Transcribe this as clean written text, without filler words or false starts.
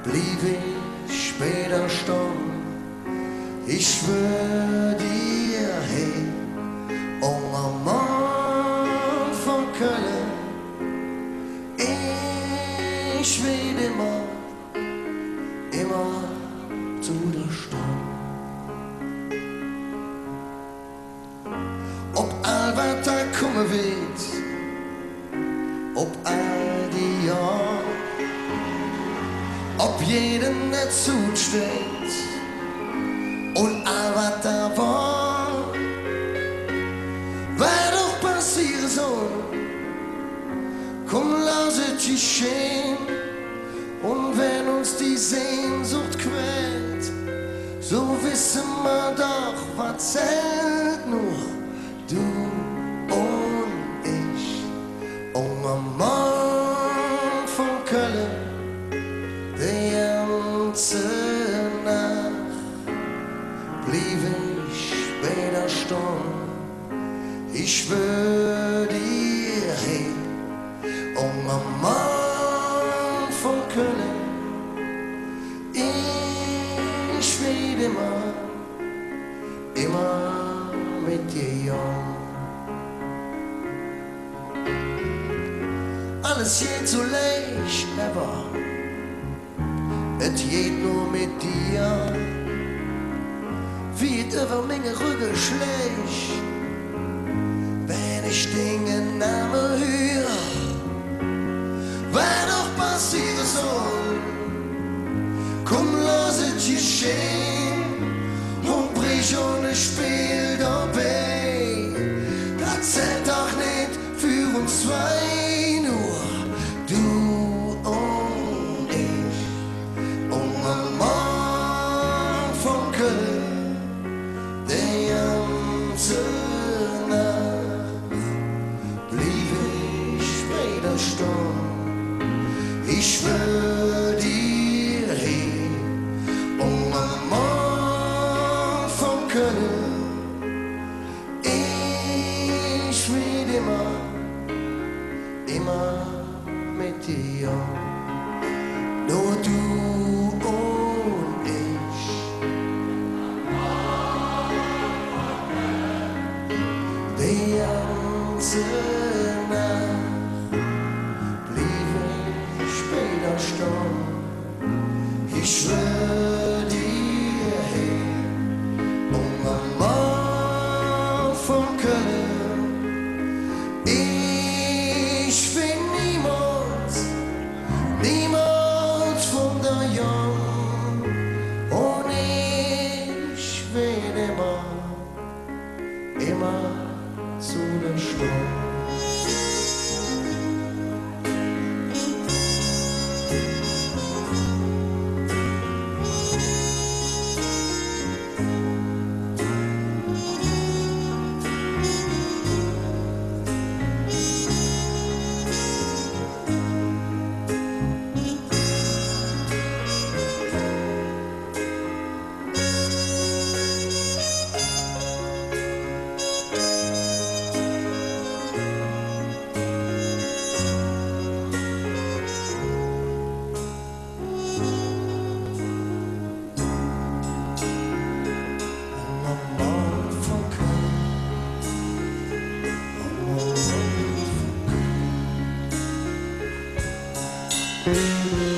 blieb ich später stehen. Ich schwör dir, hey, oh Mann von Köln, ich will immer zu der Stehen. Ob all was da kommen wird, ob all die Jahre, ob jedem nicht zusteht und all was da war, was doch passieren soll, komm, lass es geschehen. Und wenn uns die Sehnsucht quält, so wissen wir doch, was zählt nur du und ich. Oh Mann von Köln, die ganze Nacht blieb ich später stehen. Ich schwör dir, hey, oh Mann von Köln, ich will immer mit dir jung. Alles geht so leicht, aber es geht nur mit dir. Wie es über meine Rücken schlägt, wenn ich den Namen höre, was doch passieren soll. Komm, lass es geschehen und brich ohne Spiel dabei. Das zählt doch nicht für uns zwei, nur du und ich. Und mein Mann von Köln, die ganze Nacht blieb ich später stehen. Ich schwör dir, hey, oh mein Mann von Köln, ich will immer mit dir, nur du und ich. Die ganze Nacht blieb ich später stehen. Ich schwör dir, hey, oh Mann von Köln, ich will niemals von der Jung, und ich will immer zu der Stunde. Thank you.